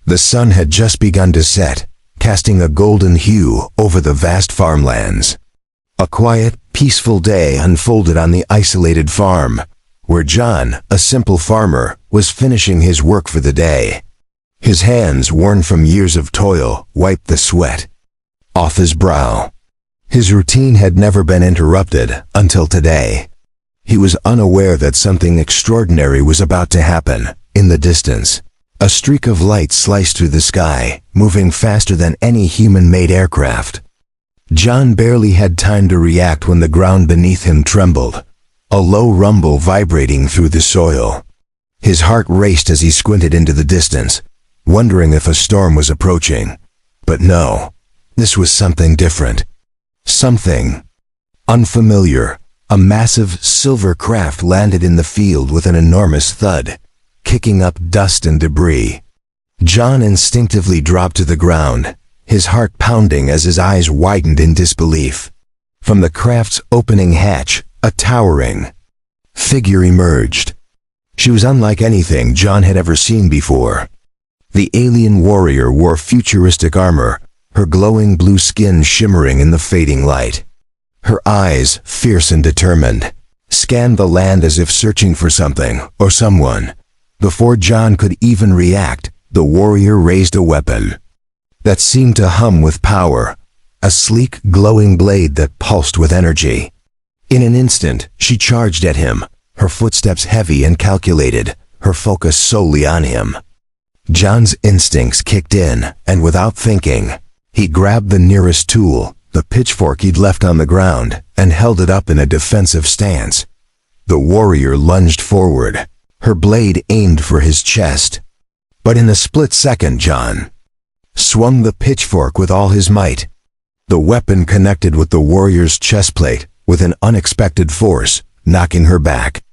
The sun had just begun to set, casting a golden hue over the vast farmlands. A quiet, peaceful day unfolded on the isolated farm, where John, a simple farmer, was finishing his work for the day. His hands, worn from years of toil, wiped the sweat off his brow. His routine had never been interrupted until today. He was unaware that something extraordinary was about to happen. In the distance, a streak of light sliced through the sky, moving faster than any human-made aircraft. John barely had time to react when the ground beneath him trembled, a low rumble vibrating through the soil. His heart raced as he squinted into the distance, wondering if a storm was approaching. But no, this was something different. Something unfamiliar. A massive silver craft landed in the field with an enormous thud, kicking up dust and debris. John instinctively dropped to the ground, his heart pounding as his eyes widened in disbelief. From the craft's opening hatch, a towering figure emerged. She was unlike anything John had ever seen before. The alien warrior wore futuristic armor, her glowing blue skin shimmering in the fading light. Her eyes, fierce and determined, scanned the land as if searching for something or someone. Before John could even react, the warrior raised a weapon that seemed to hum with power, a sleek, glowing blade that pulsed with energy. In an instant, she charged at him, her footsteps heavy and calculated, her focus solely on him. John's instincts kicked in, and without thinking, he grabbed the nearest tool, the pitchfork he'd left on the ground, and held it up in a defensive stance. The warrior lunged forward, her blade aimed for his chest. But in a split second, John swung the pitchfork with all his might. The weapon connected with the warrior's chestplate with an unexpected force, knocking her back.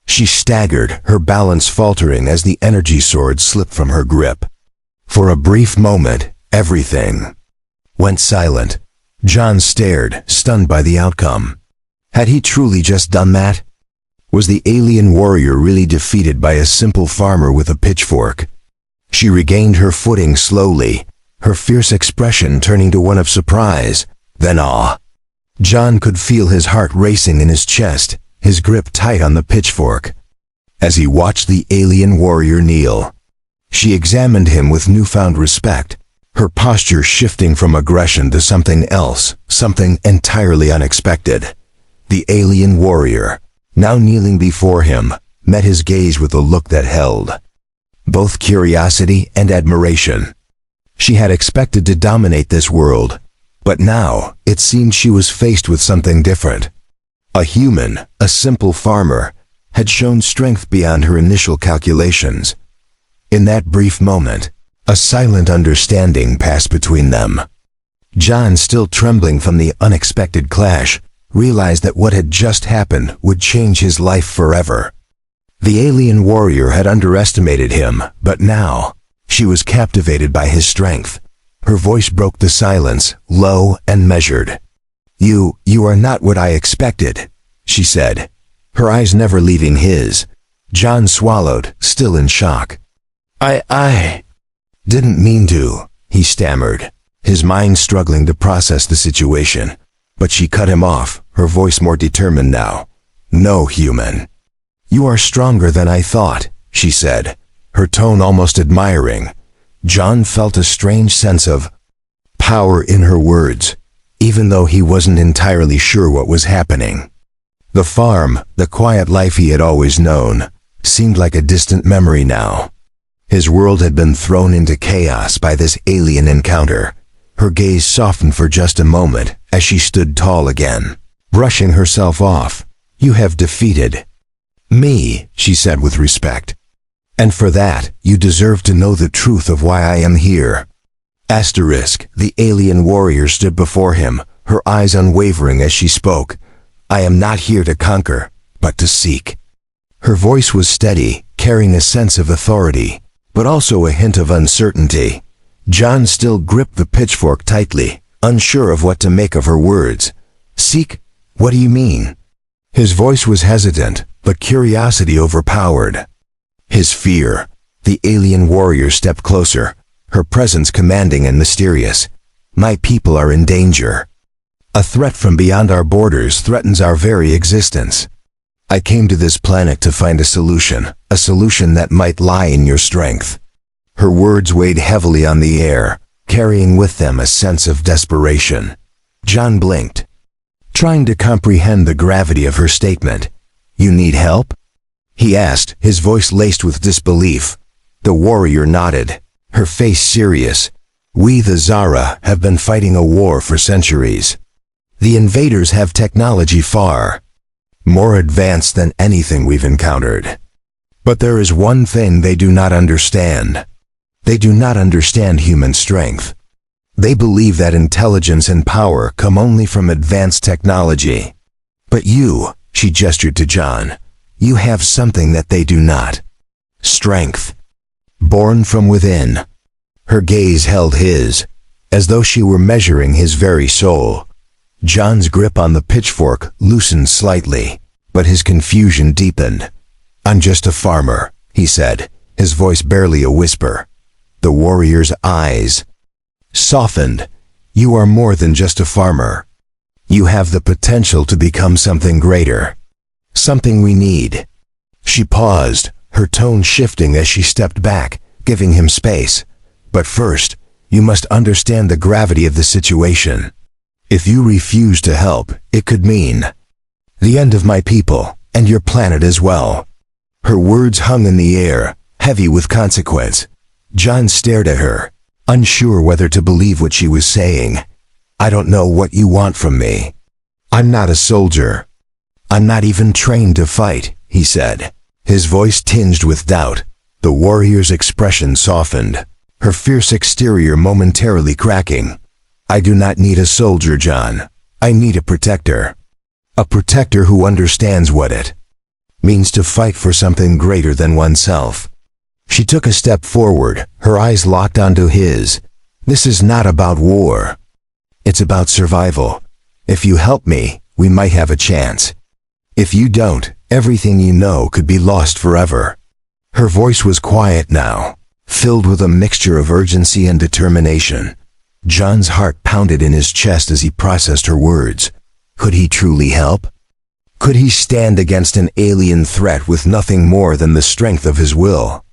She staggered, her balance faltering as the energy sword slipped from her grip. For a brief moment, everything went silent. John stared, stunned by the outcome. Had he truly just done that? Was the alien warrior really defeated by a simple farmer with a pitchfork? She regained her footing slowly, her fierce expression turning to one of surprise, then awe. John could feel his heart racing in his chest, his grip tight on the pitchfork. As he watched the alien warrior kneel, she examined him with newfound respect, her posture shifting from aggression to something else, something entirely unexpected. The alien warrior, now kneeling before him, met his gaze with a look that held both curiosity and admiration. She had expected to dominate this world, but now it seemed she was faced with something different. A human, a simple farmer, had shown strength beyond her initial calculations. In that brief moment, a silent understanding passed between them. John, still trembling from the unexpected clash, realized that what had just happened would change his life forever. The alien warrior had underestimated him, but now she was captivated by his strength. Her voice broke the silence, low and measured. You are not what I expected," she said, her eyes never leaving his. John swallowed, still in shock. I didn't mean to," he stammered, his mind struggling to process the situation. But she cut him off, her voice more determined now. "No, human. You are stronger than I thought," she said, her tone almost admiring. John felt a strange sense of power in her words, even though he wasn't entirely sure what was happening. The farm, the quiet life he had always known, seemed like a distant memory now. His world had been thrown into chaos by this alien encounter. Her gaze softened for just a moment as she stood tall again, brushing herself off. "You have defeated me," she said with respect. "And for that, you deserve to know the truth of why I am here." The alien warrior stood before him, her eyes unwavering as she spoke. "I am not here to conquer, but to seek." Her voice was steady, carrying a sense of authority, but also a hint of uncertainty. John still gripped the pitchfork tightly, unsure of what to make of her words. "Seek? What do you mean?" His voice was hesitant, but curiosity overpowered his fear. The alien warrior stepped closer, her presence commanding and mysterious. My people are in danger. A threat from beyond our borders threatens our very existence. I came to this planet to find a solution that might lie in your strength. Her words weighed heavily on the air, carrying with them a sense of desperation. John blinked, trying to comprehend the gravity of her statement. You need help? He asked, his voice laced with disbelief. The warrior nodded, her face serious. We, the Zara, have been fighting a war for centuries. The invaders have technology far more advanced than anything we've encountered. But there is one thing they do not understand. They do not understand human strength. They believe that intelligence and power come only from advanced technology. But you, she gestured to John, you have something that they do not. Strength. Born from within. Her gaze held his, as though she were measuring his very soul. John's grip on the pitchfork loosened slightly, but his confusion deepened. I'm just a farmer, he said, his voice barely a whisper. The warrior's eyes softened. You are more than just a farmer. You have the potential to become something greater. Something we need. She paused, her tone shifting as she stepped back, giving him space. But first, you must understand the gravity of the situation. If you refuse to help, it could mean the end of my people, and your planet as well. Her words hung in the air, heavy with consequence. John stared at her, unsure whether to believe what she was saying. I don't know what you want from me. I'm not a soldier. I'm not even trained to fight, he said, his voice tinged with doubt. The warrior's expression softened, her fierce exterior momentarily cracking. I do not need a soldier, John. I need a protector. A protector who understands what it means to fight for something greater than oneself. She took a step forward, her eyes locked onto his. This is not about war. It's about survival. If you help me, we might have a chance. If you don't, everything you know could be lost forever. Her voice was quiet now, filled with a mixture of urgency and determination. John's heart pounded in his chest as he processed her words. Could he truly help? Could he stand against an alien threat with nothing more than the strength of his will?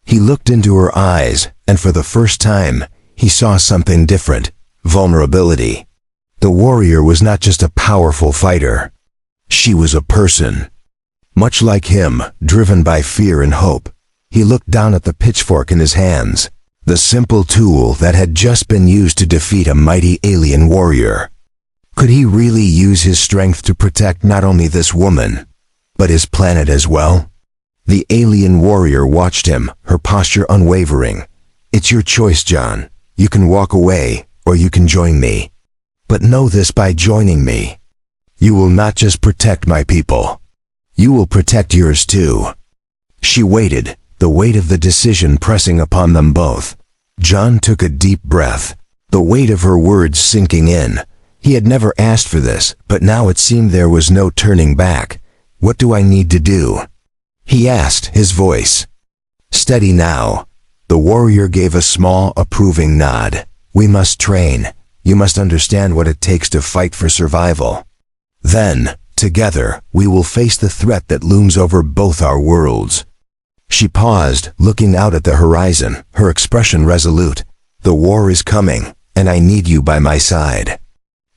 He looked into her eyes, and for the first time, he saw something different: vulnerability. The warrior was not just a powerful fighter. She was a person. Much like him, driven by fear and hope. He looked down at the pitchfork in his hands, the simple tool that had just been used to defeat a mighty alien warrior. Could he really use his strength to protect not only this woman, but his planet as well? The alien warrior watched him, her posture unwavering. It's your choice, John. You can walk away, or you can join me. But know this: by joining me, you will not just protect my people. You will protect yours too. She waited, the weight of the decision pressing upon them both. John took a deep breath, the weight of her words sinking in. He had never asked for this, but now it seemed there was no turning back. What do I need to do? He asked, his voice steady now. The warrior gave a small, approving nod. We must train. You must understand what it takes to fight for survival. Then, together, we will face the threat that looms over both our worlds. She paused, looking out at the horizon, her expression resolute. The war is coming, and I need you by my side.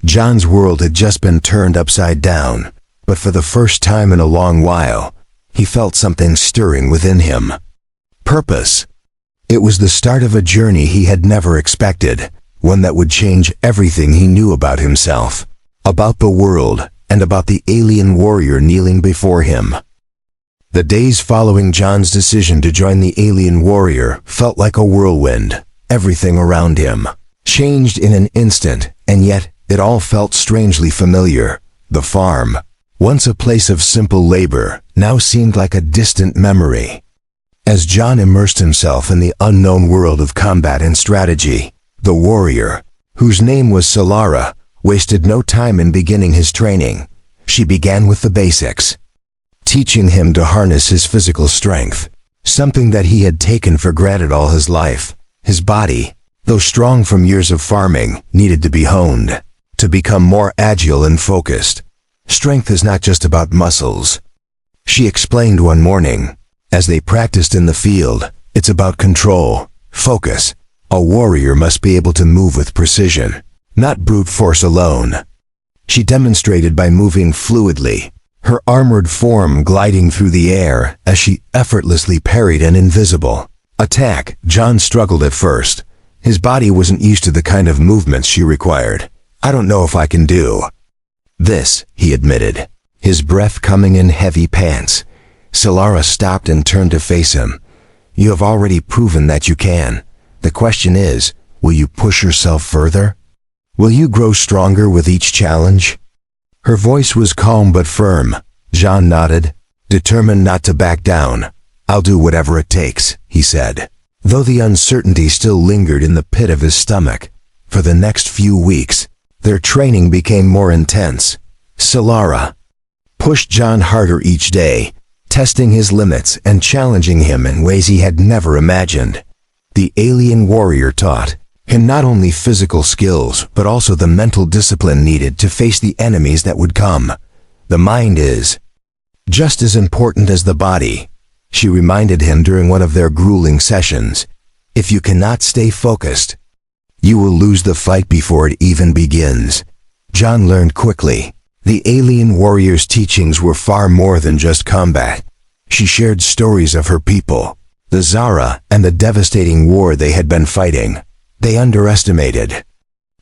John's world had just been turned upside down, but for the first time in a long while, he felt something stirring within him. Purpose. It was the start of a journey he had never expected, one that would change everything he knew about himself, about the world, and about the alien warrior kneeling before him. The days following John's decision to join the alien warrior felt like a whirlwind. Everything around him changed in an instant, and yet it all felt strangely familiar. The farm, once a place of simple labor, now seemed like a distant memory. As John immersed himself in the unknown world of combat and strategy, the warrior, whose name was Solara, wasted no time in beginning his training. She began with the basics, teaching him to harness his physical strength, something that he had taken for granted all his life. His body, though strong from years of farming, needed to be honed, to become more agile and focused. Strength is not just about muscles, she explained one morning. As they practiced in the field, it's about control, focus. A warrior must be able to move with precision, not brute force alone. She demonstrated by moving fluidly, her armored form gliding through the air as she effortlessly parried an invisible attack. John struggled at first. His body wasn't used to the kind of movements she required. "I don't know if I can do this," he admitted, his breath coming in heavy pants. Solara stopped and turned to face him. "You have already proven that you can. The question is, will you push yourself further? Will you grow stronger with each challenge?" Her voice was calm but firm. John nodded, determined not to back down. "I'll do whatever it takes," he said, though the uncertainty still lingered in the pit of his stomach. For the next few weeks, their training became more intense. Solara pushed John harder each day, testing his limits and challenging him in ways he had never imagined. The alien warrior taught him not only physical skills, but also the mental discipline needed to face the enemies that would come. "The mind is just as important as the body," she reminded him during one of their grueling sessions. "If you cannot stay focused, you will lose the fight before it even begins." John learned quickly. The alien warrior's teachings were far more than just combat. She shared stories of her people, the Zara, and the devastating war they had been fighting. They underestimated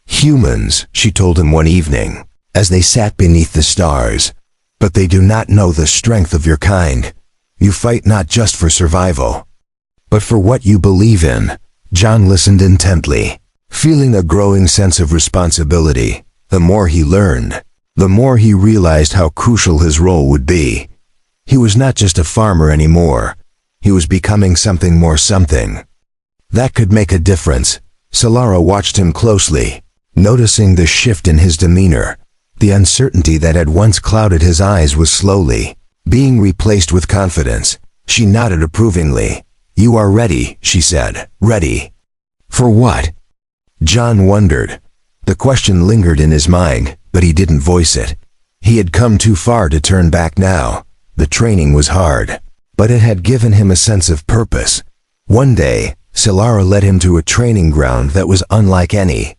humans, she told him one evening, as they sat beneath the stars. "But they do not know the strength of your kind. You fight not just for survival, but for what you believe in." John listened intently, feeling a growing sense of responsibility. The more he learned, the more he realized how crucial his role would be. He was not just a farmer anymore. He was becoming something more, something that could make a difference. Solara watched him closely, noticing the shift in his demeanor. The uncertainty that had once clouded his eyes was slowly being replaced with confidence. She nodded approvingly. "You are ready," she said. "Ready for what?" John wondered. The question lingered in his mind, but he didn't voice it. He had come too far to turn back now. The training was hard, but it had given him a sense of purpose. One day, Solara led him to a training ground that was unlike any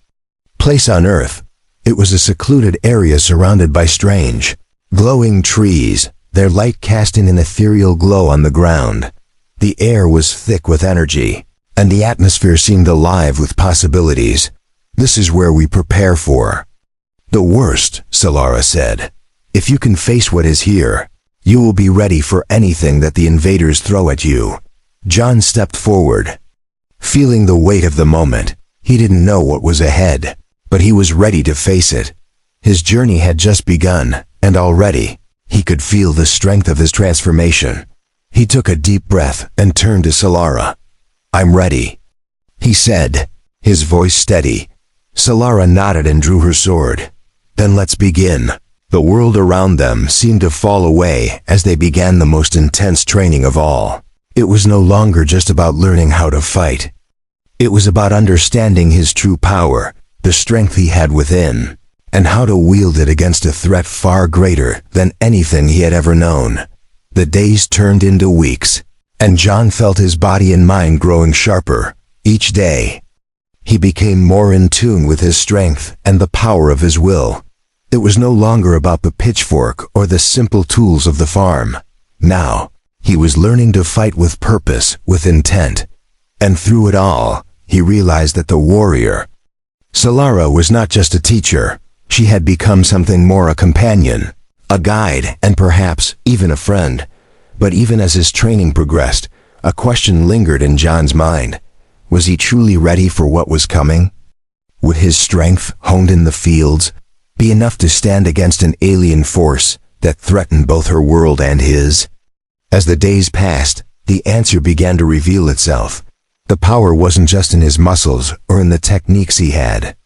place on Earth. It was a secluded area surrounded by strange, glowing trees, their light casting an ethereal glow on the ground. The air was thick with energy, and the atmosphere seemed alive with possibilities. "This is where we prepare for the worst," Solara said. "If you can face what is here, you will be ready for anything that the invaders throw at you." John stepped forward, feeling the weight of the moment. He didn't know what was ahead, but he was ready to face it. His journey had just begun, and already, he could feel the strength of his transformation. He took a deep breath and turned to Solara. "I'm ready," he said, his voice steady. Solara nodded and drew her sword. "Then let's begin." The world around them seemed to fall away as they began the most intense training of all. It was no longer just about learning how to fight. It was about understanding his true power, the strength he had within, and how to wield it against a threat far greater than anything he had ever known. The days turned into weeks, and John felt his body and mind growing sharper. Each day, he became more in tune with his strength and the power of his will. It was no longer about the pitchfork or the simple tools of the farm. Now, he was learning to fight with purpose, with intent. And through it all, he realized that the warrior, Solara, was not just a teacher. She had become something more, a companion, a guide, and perhaps even a friend. But even as his training progressed, a question lingered in John's mind. Was he truly ready for what was coming? Would his strength, honed in the fields, be enough to stand against an alien force that threatened both her world and his? As the days passed, the answer began to reveal itself. The power wasn't just in his muscles or in the techniques he had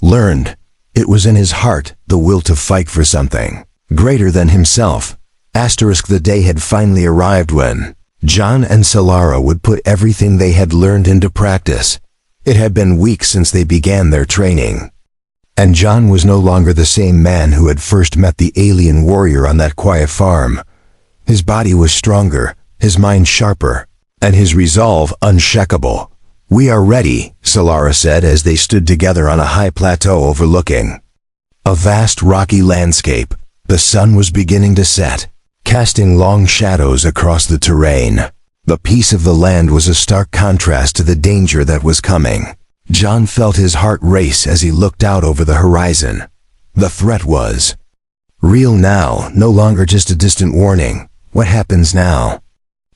learned. It was in his heart, the will to fight for something greater than himself. The day had finally arrived when John and Solara would put everything they had learned into practice. It had been weeks since they began their training. And John was no longer the same man who had first met the alien warrior on that quiet farm. His body was stronger, his mind sharper, and his resolve unshakable. "We are ready," Solara said as they stood together on a high plateau overlooking a vast rocky landscape. The sun was beginning to set, casting long shadows across the terrain. The peace of the land was a stark contrast to the danger that was coming. John felt his heart race as he looked out over the horizon. The threat was real now, no longer just a distant warning. "What happens now?"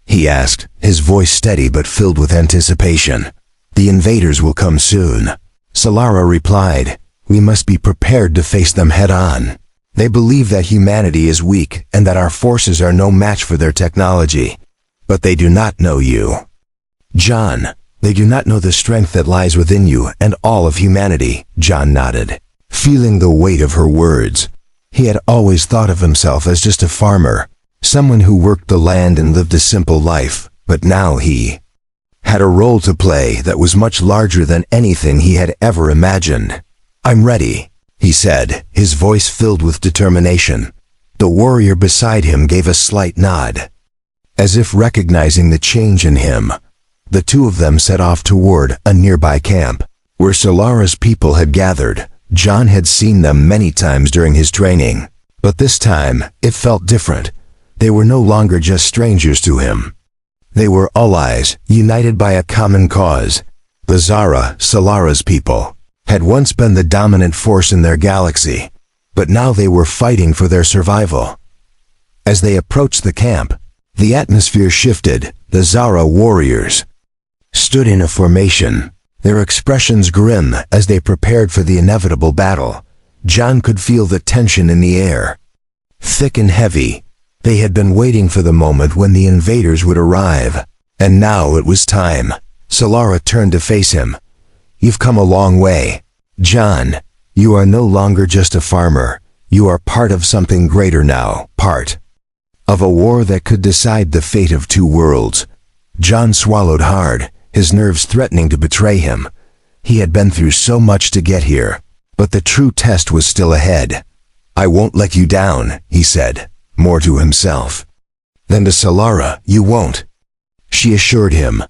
he asked, his voice steady but filled with anticipation. "The invaders will come soon," Solara replied. "We must be prepared to face them head-on. They believe that humanity is weak and that our forces are no match for their technology. But they do not know you, John. They do not know the strength that lies within you and all of humanity." John nodded, feeling the weight of her words. He had always thought of himself as just a farmer, someone who worked the land and lived a simple life, but now he had a role to play that was much larger than anything he had ever imagined. "I'm ready," he said, his voice filled with determination. The warrior beside him gave a slight nod, as if recognizing the change in him. The two of them set off toward a nearby camp, where Solara's people had gathered. John had seen them many times during his training, but this time it felt different. They were no longer just strangers to him. They were allies, united by a common cause. The Zara, Solara's people, had once been the dominant force in their galaxy, but now they were fighting for their survival. As they approached the camp, the atmosphere shifted. The Zara warriors stood in a formation, their expressions grim as they prepared for the inevitable battle. John could feel the tension in the air, thick and heavy. They had been waiting for the moment when the invaders would arrive, and now it was time. Solara turned to face him. "You've come a long way, John. You are no longer just a farmer. You are part of something greater now, part of a war that could decide the fate of two worlds." John swallowed hard, his nerves threatening to betray him. He had been through so much to get here, but the true test was still ahead. "I won't let you down," he said, more to himself than to Solara. "You won't," she assured him.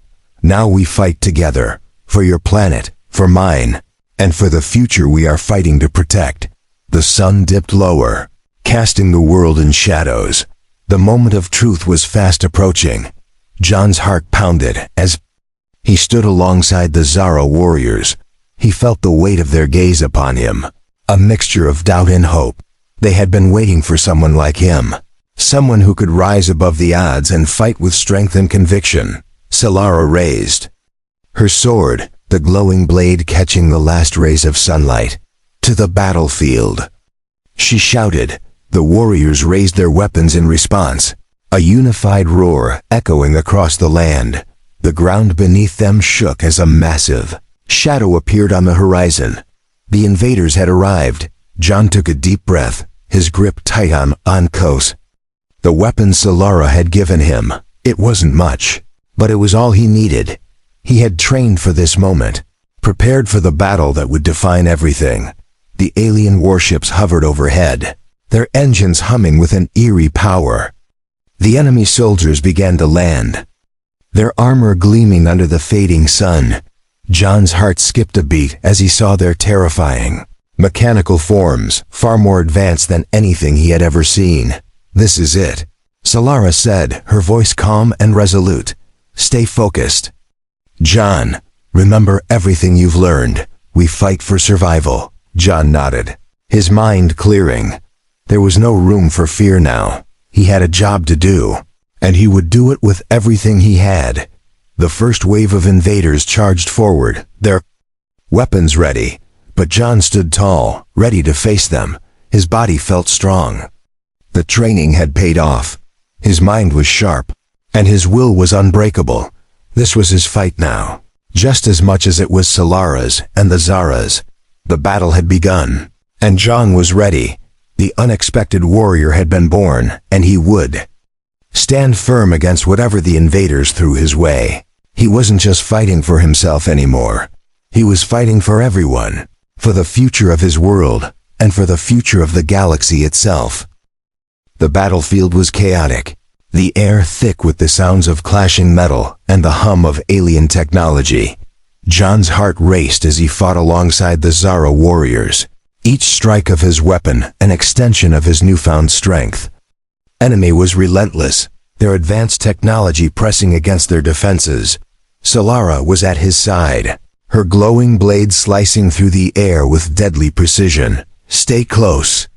"Now we fight together, for your planet, for mine, and for the future we are fighting to protect." The sun dipped lower, casting the world in shadows. The moment of truth was fast approaching. John's heart pounded as he stood alongside the Zara warriors. He felt the weight of their gaze upon him, a mixture of doubt and hope. They had been waiting for someone like him, someone who could rise above the odds and fight with strength and conviction. Solara raised her sword, the glowing blade catching the last rays of sunlight. "To the battlefield," she shouted. The warriors raised their weapons in response, a unified roar echoing across the land. The ground beneath them shook as a massive shadow appeared on the horizon. The invaders had arrived. John took a deep breath, his grip tight on Kos. The weapon Solara had given him, it wasn't much, but it was all he needed. He had trained for this moment, prepared for the battle that would define everything. The alien warships hovered overhead, their engines humming with an eerie power. The enemy soldiers began to land, their armor gleaming under the fading sun. John's heart skipped a beat as he saw their terrifying mechanical forms, far more advanced than anything he had ever seen. "This is it," Solara said, her voice calm and resolute. "Stay focused, John. Remember everything you've learned. We fight for survival." John nodded, his mind clearing. There was no room for fear now. He had a job to do, and he would do it with everything he had. The first wave of invaders charged forward, their weapons ready, but John stood tall, ready to face them. His body felt strong. The training had paid off. His mind was sharp, and his will was unbreakable. This was his fight now, just as much as it was Solara's and the Zara's. The battle had begun, and John was ready. The unexpected warrior had been born, and he would stand firm against whatever the invaders threw his way. He wasn't just fighting for himself anymore. He was fighting for everyone, for the future of his world, and for the future of the galaxy itself. The battlefield was chaotic, the air thick with the sounds of clashing metal and the hum of alien technology. John's heart raced as he fought alongside the Zara warriors, each strike of his weapon an extension of his newfound strength. Enemy was relentless, their advanced technology pressing against their defenses. Solara was at his side, her glowing blade slicing through the air with deadly precision. "Stay close,"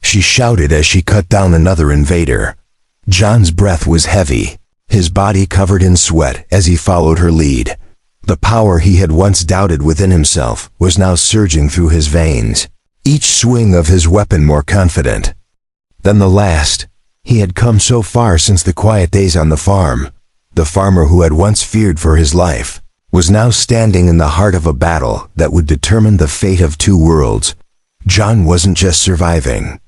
she shouted as she cut down another invader. John's breath was heavy, his body covered in sweat as he followed her lead. The power he had once doubted within himself was now surging through his veins, each swing of his weapon more confident than the last. He had come so far since the quiet days on the farm. The farmer who had once feared for his life was now standing in the heart of a battle that would determine the fate of two worlds. John wasn't just surviving.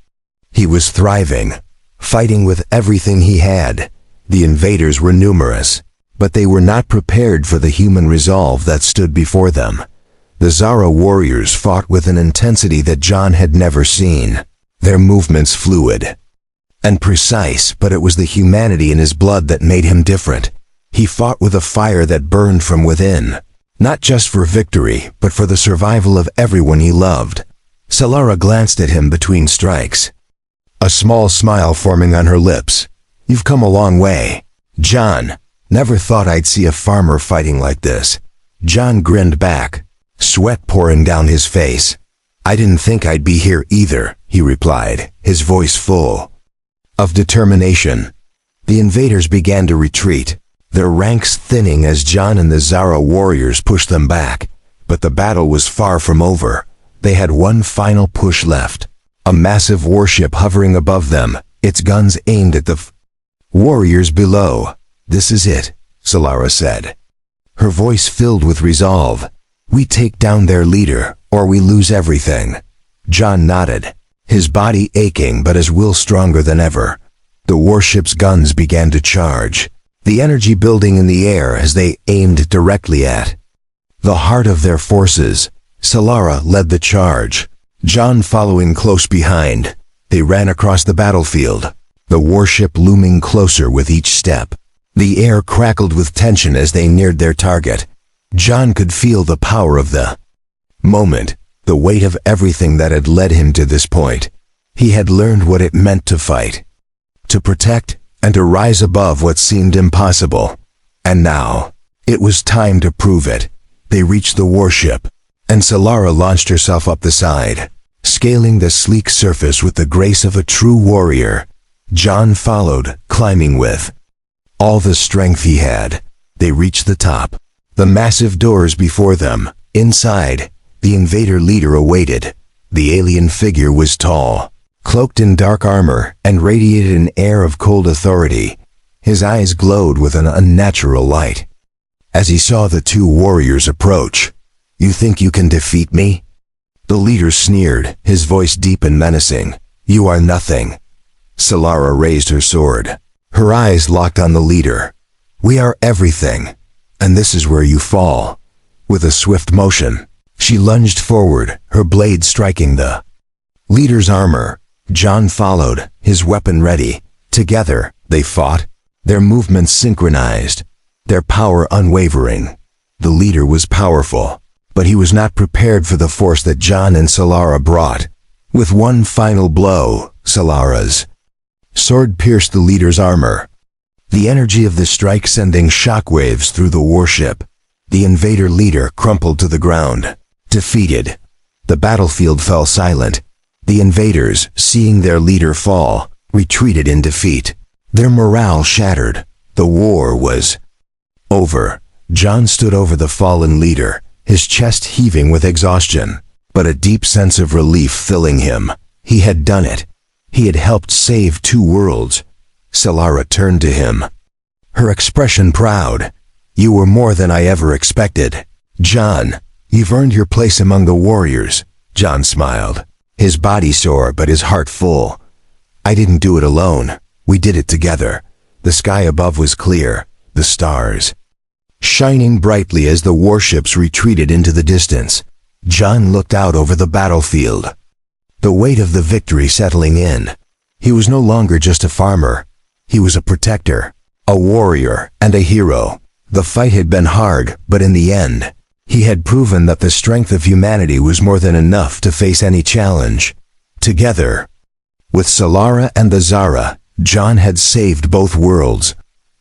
He was thriving, fighting with everything he had. The invaders were numerous, but they were not prepared for the human resolve that stood before them. The Zara warriors fought with an intensity that John had never seen, their movements fluid and precise, but it was the humanity in his blood that made him different. He fought with a fire that burned from within, not just for victory, but for the survival of everyone he loved. Solara glanced at him between strikes, a small smile forming on her lips. "You've come a long way, John. Never thought I'd see a farmer fighting like this." John grinned back, sweat pouring down his face. "I didn't think I'd be here either," he replied, his voice full of determination. The invaders began to retreat, their ranks thinning as John and the Zara warriors pushed them back. But the battle was far from over. They had one final push left, a massive warship hovering above them, its guns aimed at the warriors below. "This is it," Solara said, her voice filled with resolve. "We take down their leader, or we lose everything." John nodded, his body aching but his will stronger than ever. The warship's guns began to charge, the energy building in the air as they aimed directly at the heart of their forces. Solara led the charge, John following close behind. They ran across the battlefield, the warship looming closer with each step. The air crackled with tension as they neared their target. John could feel the power of the moment, the weight of everything that had led him to this point. He had learned what it meant to fight, to protect, and to rise above what seemed impossible. And now, it was time to prove it. They reached the warship, and Solara launched herself up the side, scaling the sleek surface with the grace of a true warrior. John followed, climbing with all the strength he had. They reached the top, the massive doors before them. Inside, the invader leader awaited. The alien figure was tall, cloaked in dark armor, and radiated an air of cold authority. His eyes glowed with an unnatural light. As he saw the two warriors approach, "You think you can defeat me?" The leader sneered, his voice deep and menacing. "You are nothing." Solara raised her sword, her eyes locked on the leader. "We are everything, and this is where you fall." With a swift motion, she lunged forward, her blade striking the leader's armor. John followed, his weapon ready. Together, they fought, their movements synchronized, their power unwavering. The leader was powerful, but he was not prepared for the force that John and Solara brought. With one final blow, Solara's sword pierced the leader's armor, the energy of the strike sending shockwaves through the warship. The invader leader crumpled to the ground, defeated. The battlefield fell silent. The invaders, seeing their leader fall, retreated in defeat, their morale shattered. The war was over. John stood over the fallen leader, his chest heaving with exhaustion, but a deep sense of relief filling him. He had done it. He had helped save two worlds. Solara turned to him, her expression proud. "You were more than I ever expected. John, you've earned your place among the warriors." John smiled, his body sore but his heart full. "I didn't do it alone. We did it together." The sky above was clear, the stars Shining brightly as the warships retreated into the distance, John looked out over the battlefield. The weight of the victory settling in. He was no longer just a farmer. He was a protector, a warrior, and a hero. The fight had been hard, but in the end, he had proven that the strength of humanity was more than enough to face any challenge. Together, with Solara and the Zara, John had saved both worlds,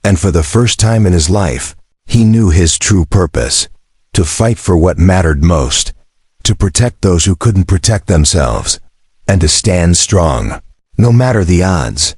and for the first time in his life, he knew his true purpose: to fight for what mattered most, to protect those who couldn't protect themselves, and to stand strong, no matter the odds.